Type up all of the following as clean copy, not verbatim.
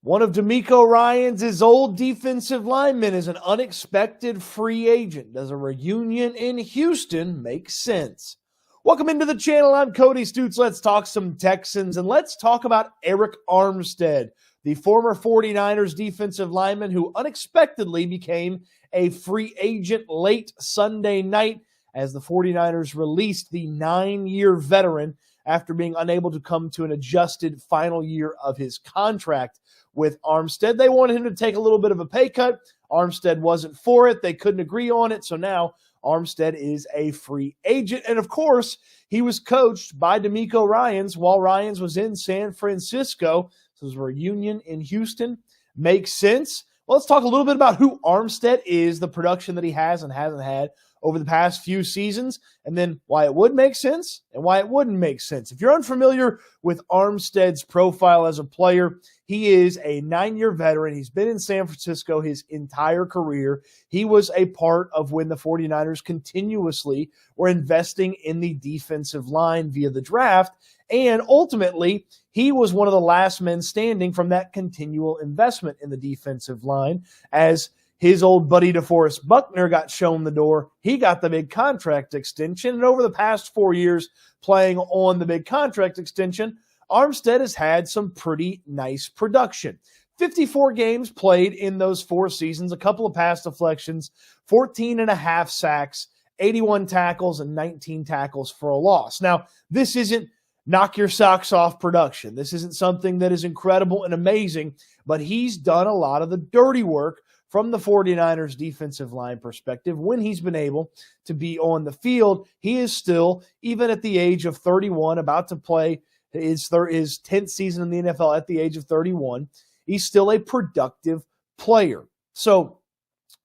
One of DeMeco Ryans' old defensive linemen is an unexpected free agent. Does a reunion in Houston make sense? Welcome into the channel. I'm Cody Stoots. Let's talk some Texans, and let's talk about Arik Armstead, the former 49ers defensive lineman who unexpectedly became a free agent late Sunday night as the 49ers released the 9-year veteran after being unable to come to an adjusted final year of his contract with Armstead. They wanted him to take a little bit of a pay cut. Armstead wasn't for it. They couldn't agree on it. So now Armstead is a free agent. And of course, he was coached by DeMeco Ryans while Ryans was in San Francisco. So his reunion in Houston makes sense. Well, let's talk a little bit about who Armstead is, the production that he has and hasn't had over the past few seasons, and then why it would make sense and why it wouldn't make sense. If you're unfamiliar with Armstead's profile as a player, he is a 9-year veteran. He's been in San Francisco his entire career. He was a part of when the 49ers continuously were investing in the defensive line via the draft, and ultimately, he was one of the last men standing from that continual investment in the defensive line as his old buddy DeForest Buckner got shown the door. He got the big contract extension. And over the past 4 years playing on the big contract extension, Armstead has had some pretty nice production. 54 games played in those 4 seasons, a couple of pass deflections, 14.5 sacks, 81 tackles, and 19 tackles for a loss. Now, this isn't knock your socks off production. This isn't something that is incredible and amazing, but he's done a lot of the dirty work from the 49ers defensive line perspective. When he's been able to be on the field, he is still, even at the age of 31, about to play his 10th season in the NFL at the age of 31, he's still a productive player. So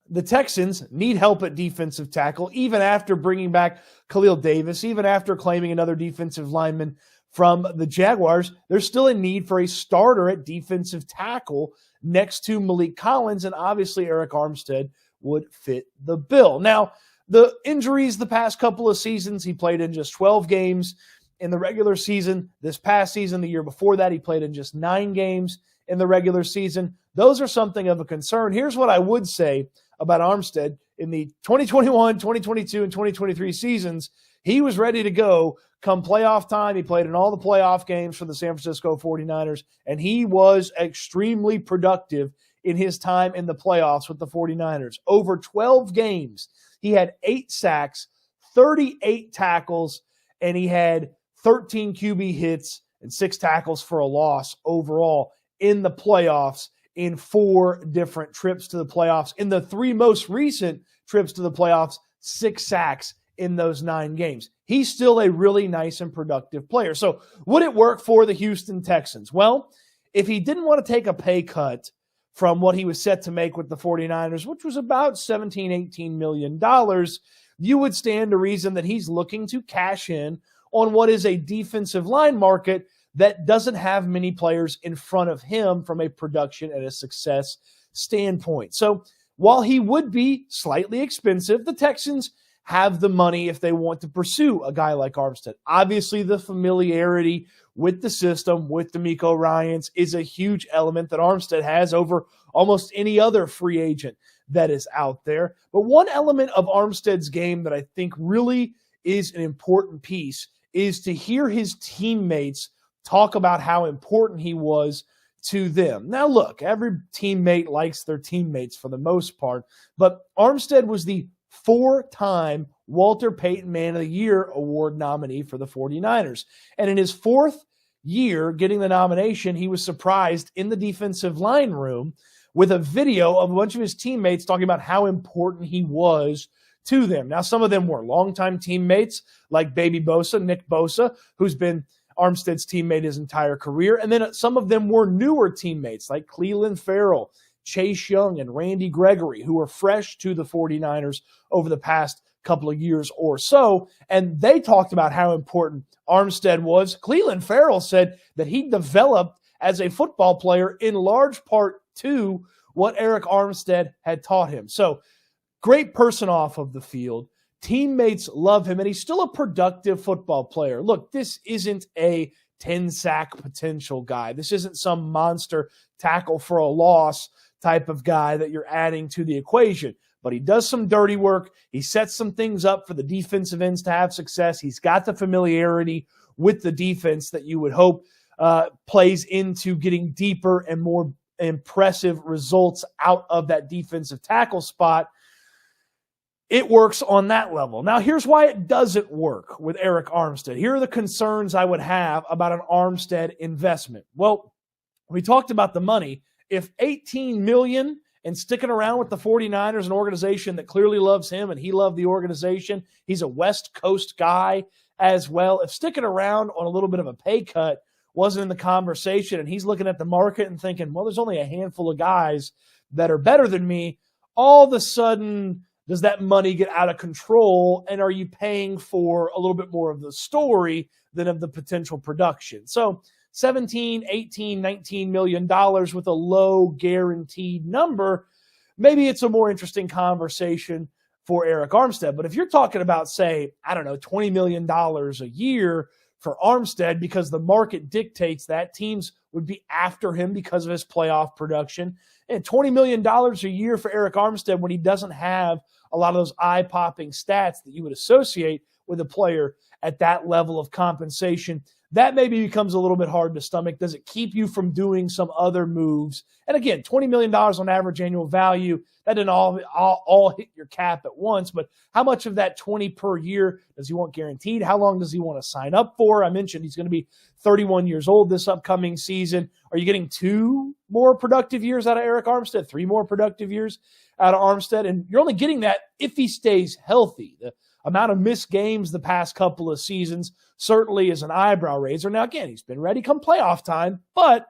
the Texans need help at defensive tackle, even after bringing back Khalil Davis, even after claiming another defensive lineman from the Jaguars. There's still a need for a starter at defensive tackle next to Malik Collins, and obviously Arik Armstead would fit the bill. Now, the injuries the past couple of seasons, he played in just 12 games in the regular season. This past season, the year before that, he played in just 9 games in the regular season. Those are something of a concern. Here's what I would say about Armstead. In the 2021, 2022, and 2023 seasons, he was ready to go come playoff time. He played in all the playoff games for the San Francisco 49ers, and he was extremely productive in his time in the playoffs with the 49ers. Over 12 games, he had 8 sacks, 38 tackles, and he had 13 QB hits and 6 tackles for a loss overall in the playoffs in 4 different trips to the playoffs. In the 3 most recent trips to the playoffs, 6 sacks in those 9 games. He's still a really nice and productive player. So would it work for the Houston Texans? Well, if he didn't want to take a pay cut from what he was set to make with the 49ers, which was about $17, $18 million, you would stand to reason that he's looking to cash in on what is a defensive line market that doesn't have many players in front of him from a production and a success standpoint. So while he would be slightly expensive, the Texans have the money if they want to pursue a guy like Armstead. Obviously, the familiarity with the system, with DeMeco Ryans, is a huge element that Armstead has over almost any other free agent that is out there. But one element of Armstead's game that I think really is an important piece is to hear his teammates talk about how important he was to them. Now, look, every teammate likes their teammates for the most part, but Armstead was the 4-time Walter Payton Man of the Year award nominee for the 49ers. And in his 4th year getting the nomination, he was surprised in the defensive line room with a video of a bunch of his teammates talking about how important he was to them. Now, some of them were longtime teammates like Baby Bosa, Nick Bosa, who's been Armstead's teammate his entire career. And then some of them were newer teammates like Clelin Ferrell, Chase Young, and Randy Gregory, who were fresh to the 49ers over the past couple of years or so. And they talked about how important Armstead was. Clelin Ferrell said that he developed as a football player in large part to what Arik Armstead had taught him. So great person off of the field. Teammates love him, and he's still a productive football player. Look, this isn't a 10 sack potential guy. This isn't some monster tackle for a loss type of guy that you're adding to the equation. But he does some dirty work. He sets some things up for the defensive ends to have success. He's got the familiarity with the defense that you would hope plays into getting deeper and more impressive results out of that defensive tackle spot. It works on that level. Now, here's why it doesn't work with Arik Armstead. Here are the concerns I would have about an Armstead investment. Well, we talked about the money. If $18 million and sticking around with the 49ers, an organization that clearly loves him and he loved the organization, he's a West Coast guy as well. If sticking around on a little bit of a pay cut wasn't in the conversation and he's looking at the market and thinking, well, there's only a handful of guys that are better than me, all of a sudden, does that money get out of control, and are you paying for a little bit more of the story than of the potential production? So 17, 18, $19 million with a low guaranteed number, maybe it's a more interesting conversation for Arik Armstead. But if you're talking about, say, I don't know, $20 million a year for Armstead because the market dictates that, teams would be after him because of his playoff production, and $20 million a year for Arik Armstead when he doesn't have a lot of those eye-popping stats that you would associate with a player at that level of compensation, that maybe becomes a little bit hard to stomach. Does it keep you from doing some other moves? And again, $20 million on average annual value, that didn't all hit your cap at once, but how much of that 20 per year does he want guaranteed? How long does he want to sign up for? I mentioned he's going to be 31 years old this upcoming season. Are you getting 2 more productive years out of Arik Armstead, 3 more productive years out of Armstead? And you're only getting that if he stays healthy. The amount of missed games the past couple of seasons certainly is an eyebrow raiser. Now, again, he's been ready come playoff time, but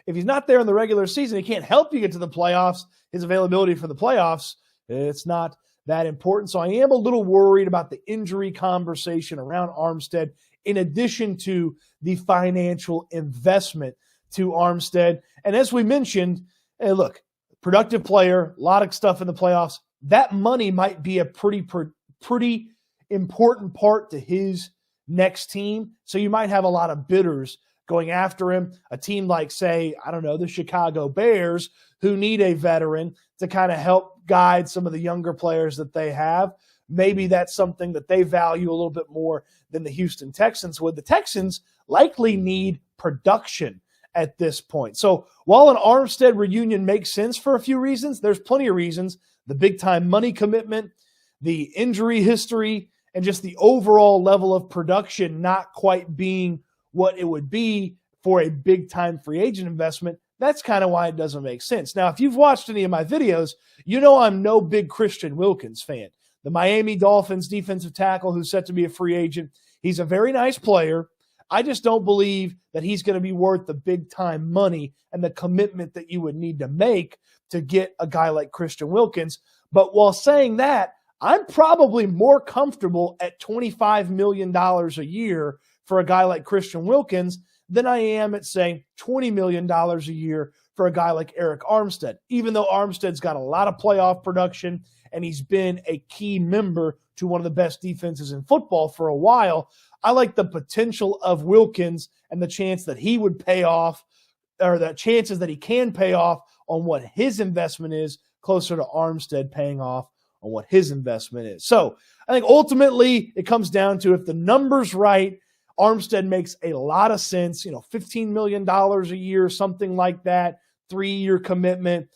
if he's not there in the regular season, he can't help you get to the playoffs. His availability for the playoffs, it's not that important. So I am a little worried about the injury conversation around Armstead, in addition to the financial investment to Armstead. And as we mentioned, hey, look, productive player, a lot of stuff in the playoffs. That money might be a pretty important part to his next team. So you might have a lot of bidders going after him. A team like, say, I don't know, the Chicago Bears, who need a veteran to kind of help guide some of the younger players that they have. Maybe that's something that they value a little bit more than the Houston Texans would. The Texans likely need production at this point. So while an Armstead reunion makes sense for a few reasons, there's plenty of reasons. The big-time money commitment, the injury history, and just the overall level of production not quite being what it would be for a big-time free agent investment, that's kind of why it doesn't make sense. Now, if you've watched any of my videos, you know I'm no big Christian Wilkins fan. The Miami Dolphins defensive tackle who's set to be a free agent, he's a very nice player. I just don't believe that he's going to be worth the big-time money and the commitment that you would need to make to get a guy like Christian Wilkins. But while saying that, I'm probably more comfortable at $25 million a year for a guy like Christian Wilkins than I am at, say, $20 million a year for a guy like Arik Armstead. Even though Armstead's got a lot of playoff production and he's been a key member to one of the best defenses in football for a while, I like the potential of Wilkins and the chance that he would pay off, or the chances that he can pay off on what his investment is, closer to Armstead paying off on what his investment is. So I think ultimately it comes down to, if the number's right, Armstead makes a lot of sense. $15 million a year, something like that, 3-year commitment,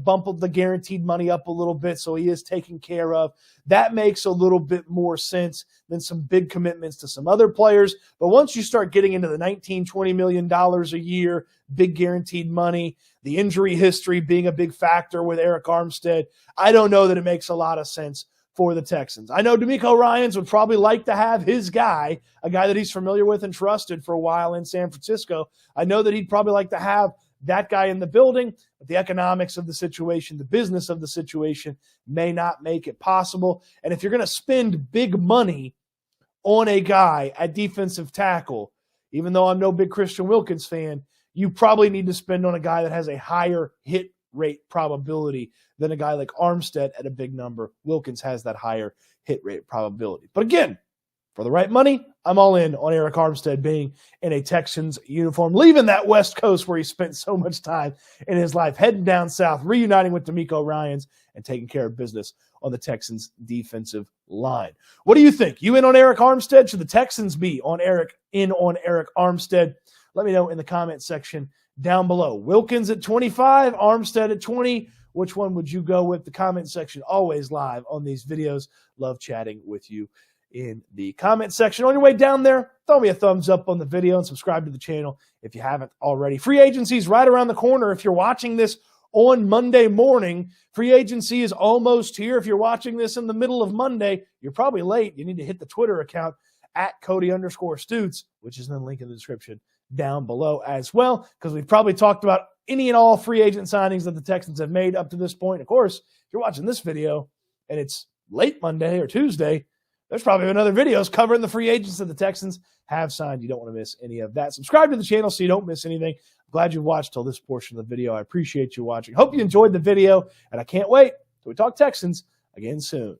bump up the guaranteed money up a little bit so he is taken care of. That makes a little bit more sense than some big commitments to some other players. But once you start getting into the $19, $20 million a year, big guaranteed money, the injury history being a big factor with Arik Armstead, I don't know that it makes a lot of sense for the Texans. I know DeMeco Ryans would probably like to have his guy, a guy that he's familiar with and trusted for a while in San Francisco. I know that he'd probably like to have that guy in the building, but the economics of the situation, the business of the situation may not make it possible. And if you're going to spend big money on a guy at defensive tackle, even though I'm no big Christian Wilkins fan, you probably need to spend on a guy that has a higher hit rate probability than a guy like Armstead at a big number. Wilkins has that higher hit rate probability. But again, For the right money, I'm all in on Arik Armstead being in a Texans uniform, leaving that West Coast where he spent so much time in his life, heading down south, reuniting with DeMeco Ryans, and taking care of business on the Texans defensive line. What do you think? You in on Arik Armstead? Should the Texans be on Arik Armstead? Let me know in the comment section down below. Wilkins at 25, Armstead at 20. Which one would you go with? The comment section always live on these videos. Love chatting with you in the comment section. On your way down there, throw me a thumbs up on the video and subscribe to the channel if you haven't already. Free agency is right around the corner. If you're watching this on Monday morning, free agency is almost here. If you're watching this in the middle of Monday, you're probably late. You need to hit the Twitter account at Cody_Stoots, which is in the link in the description down below as well, because we've probably talked about any and all free agent signings that the Texans have made up to this point. Of course, if you're watching this video and it's late Monday or Tuesday, there's probably been other videos covering the free agents that the Texans have signed. You don't want to miss any of that. Subscribe to the channel so you don't miss anything. I'm glad you watched till this portion of the video. I appreciate you watching. Hope you enjoyed the video, and I can't wait till we talk Texans again soon.